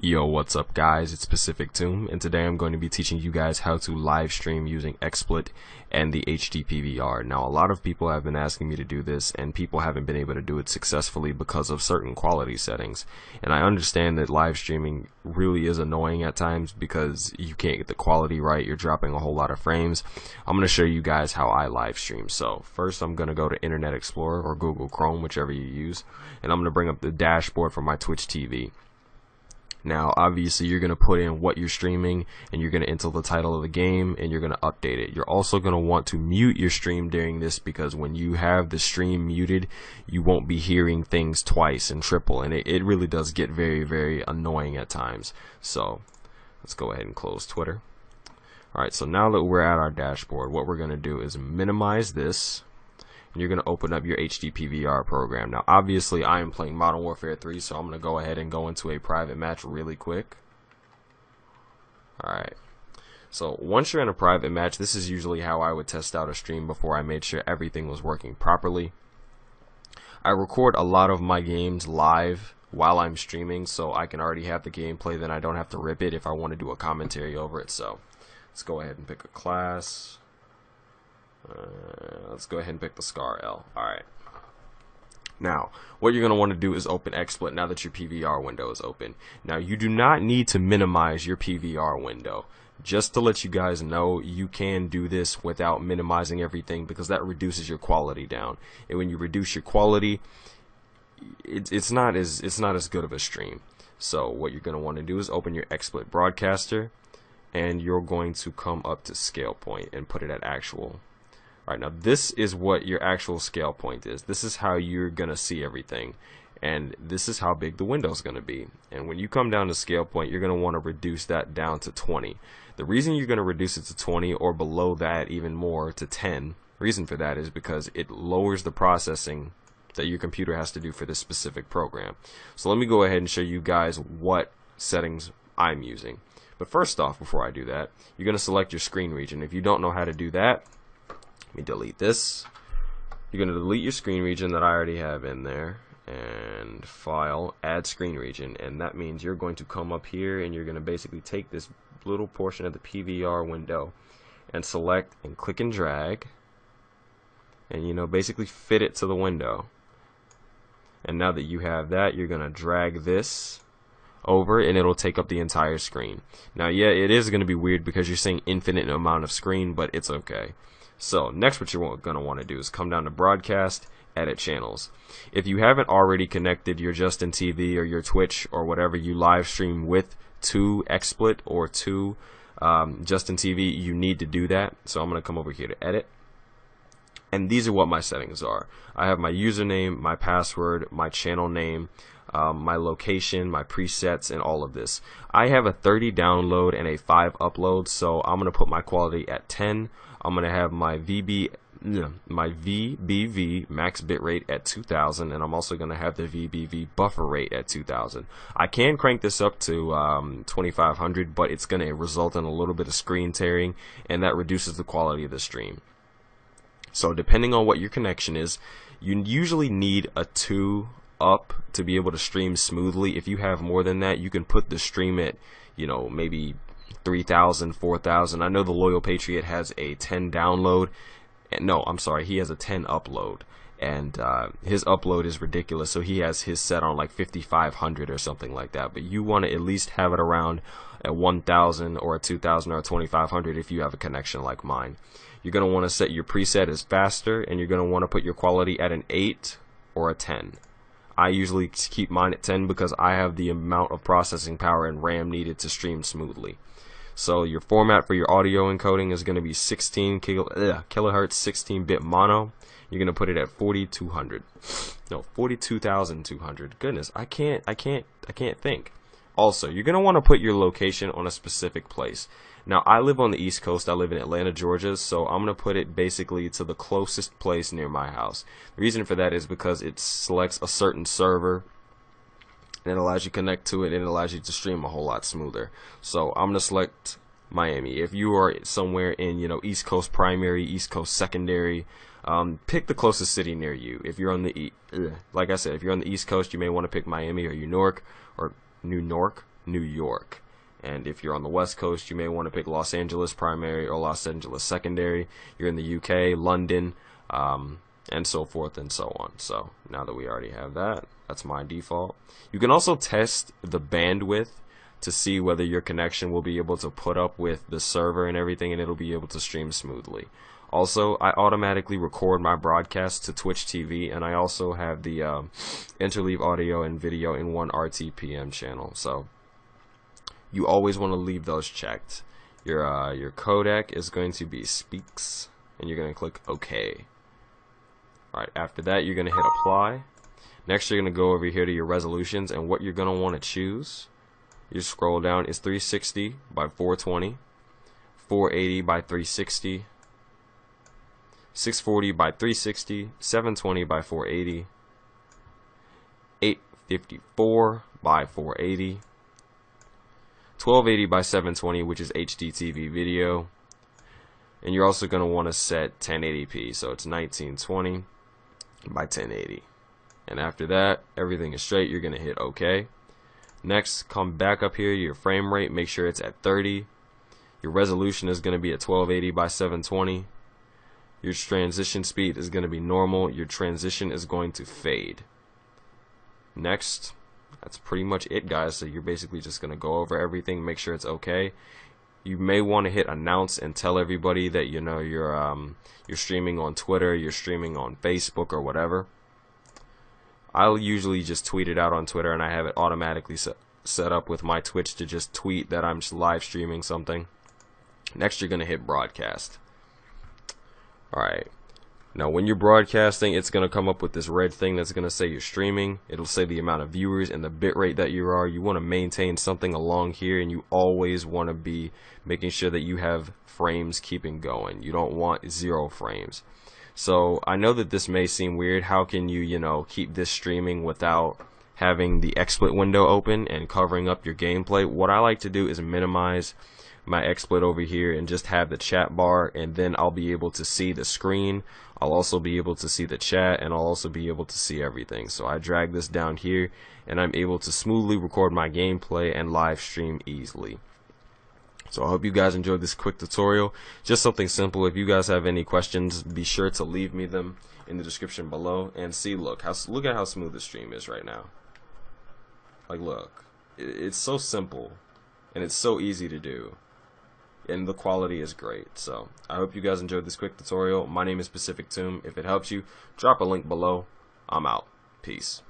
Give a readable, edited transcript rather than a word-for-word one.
Yo, what's up guys, it's settings2, and today I'm going to be teaching you guys how to live stream using XSplit and the HD PVR. Now, a lot of people have been asking me to do this, and people haven't been able to do it successfully because of certain quality settings. And I understand that live streaming really is annoying at times because you can't get the quality right, you're dropping a whole lot of frames. I'm going to show you guys how I live stream. So, first I'm going to go to Internet Explorer or Google Chrome, whichever you use, and I'm going to bring up the dashboard for my Twitch TV. Now, obviously, you're going to put in what you're streaming, and you're going to enter the title of the game, and you're going to update it. You're also going to want to mute your stream during this, because when you have the stream muted, you won't be hearing things twice and triple, and it really does get very, very annoying at times. So, let's go ahead and close Twitter. Alright, so now that we're at our dashboard, what we're going to do is minimize this. And you're going to open up your HD PVR program. Now, obviously, I am playing Modern Warfare 3, so I'm going to go ahead and go into a private match really quick. Alright. So, once you're in a private match, this is usually how I would test out a stream before I made sure everything was working properly. I record a lot of my games live while I'm streaming, so I can already have the gameplay, then I don't have to rip it if I want to do a commentary over it. So, let's go ahead and pick a class. Let's go ahead and pick the Scar L. Alright. Now, what you're going to want to do is open XSplit now that your PVR window is open. Now, you do not need to minimize your PVR window. Just to let you guys know, you can do this without minimizing everything, because that reduces your quality down. And when you reduce your quality, it's not as good of a stream. So, what you're going to want to do is open your XSplit broadcaster, and you're going to come up to scale point and put it at actual. Alright, now this is what your actual scale point is. This is how you're going to see everything. And this is how big the window is going to be. And when you come down to scale point, you're going to want to reduce that down to 20. The reason you're going to reduce it to 20 or below that even more to 10, reason for that is because it lowers the processing that your computer has to do for this specific program. So let me go ahead and show you guys what settings I'm using. But first off, before I do that, you're going to select your screen region. If you don't know how to do that, let me delete this. You're going to delete your screen region that I already have in there, and file, add screen region, and that means you're going to come up here and you're going to basically take this little portion of the PVR window and select and click and drag, and basically fit it to the window. And now that you have that, you're going to drag this over and it'll take up the entire screen. Now, yeah, it is going to be weird because you're seeing infinite amount of screen, but it's okay. So next, what you're going to want to do is come down to broadcast, edit channels. If you haven't already connected your Justin TV or your Twitch or whatever you live stream with to XSplit or to Justin TV, you need to do that. So I'm going to come over here to edit. And these are what my settings are. I have my username, my password, my channel name, my location, my presets, and all of this. I have a 30 download and a 5 upload, so I'm going to put my quality at 10. I'm going to have my VBV max bitrate at 2000, and I'm also going to have the VBV buffer rate at 2000. I can crank this up to 2500, but it's going to result in a little bit of screen tearing, and that reduces the quality of the stream. So depending on what your connection is, you usually need a 2 up to be able to stream smoothly. If you have more than that, you can put the stream at, maybe 3,000, 4,000. I know the Loyal Patriot has a 10 download. And no, I'm sorry, he has a 10 upload. And his upload is ridiculous, so he has his set on like 5,500 or something like that. But you want to at least have it around at 1,000 or a 2,000 or a 2,500 if you have a connection like mine. You're going to want to set your preset as faster, and you're going to want to put your quality at an 8 or a 10. I usually keep mine at 10 because I have the amount of processing power and RAM needed to stream smoothly. So your format for your audio encoding is going to be 16 kilohertz 16-bit mono. You're going to put it at 4200. No, 42,200. Goodness, I can't think. Also, you're going to want to put your location on a specific place. Now, I live on the East Coast. I live in Atlanta, Georgia, so I'm going to put it basically to the closest place near my house. The reason for that is because it selects a certain server, and it allows you to connect to it, and it allows you to stream a whole lot smoother. So I'm going to select Miami. If you are somewhere in, East Coast primary, East Coast secondary, pick the closest city near you. If you're on the, like I said, if you're on the East Coast, you may want to pick Miami or New York, New York. And if you're on the West Coast, you may want to pick Los Angeles primary or Los Angeles secondary. You're in the UK, London, and so forth and so on. So now that we already have that, that's my default. You can also test the bandwidth to see whether your connection will be able to put up with the server and everything, and it'll be able to stream smoothly. Also, I automatically record my broadcast to Twitch TV, and I also have the interleave audio and video in one RTPM channel. So you always want to leave those checked. Your codec is going to be speaks, and you're going to click OK. Alright, after that you're going to hit apply. Next you're going to go over here to your resolutions, and what you're going to want to choose, you scroll down, is 360 by 420, 480 by 360, 640 by 360, 720 by 480, 854 by 480, 1280 by 720, which is HDTV video, and you're also going to want to set 1080p, so it's 1920 by 1080. And after that, everything is straight. You're going to hit OK. Next, come back up here, your frame rate, make sure it's at 30. Your resolution is going to be at 1280 by 720. Your transition speed is going to be normal. Your transition is going to fade. Next, that's pretty much it, guys. So you're basically just going to go over everything, make sure it's okay. You may want to hit announce and tell everybody that you know you're streaming on Twitter, you're streaming on Facebook or whatever. I'll usually just tweet it out on Twitter, and I have it automatically set up with my Twitch to just tweet that I'm live streaming something. Next, you're going to hit broadcast. Alright. Now, when you're broadcasting, it's going to come up with this red thing that's going to say you're streaming. It'll say the amount of viewers and the bitrate that you are. You want to maintain something along here, and you always want to be making sure that you have frames keeping going. You don't want 0 frames. So I know that this may seem weird. How can you, keep this streaming without having the XSplit window open and covering up your gameplay? What I like to do is minimize my XSplit over here and just have the chat bar, and then I'll be able to see the screen. I'll also be able to see the chat, and I'll also be able to see everything. So I drag this down here, and I'm able to smoothly record my gameplay and live stream easily. So I hope you guys enjoyed this quick tutorial. Just something simple. If you guys have any questions, be sure to leave me them in the description below. And see, look at how smooth the stream is right now. Like, look, it's so simple, and it's so easy to do, and the quality is great. So I hope you guys enjoyed this quick tutorial. My name is Pacific Tomb. If it helps you, drop a link below. I'm out. Peace.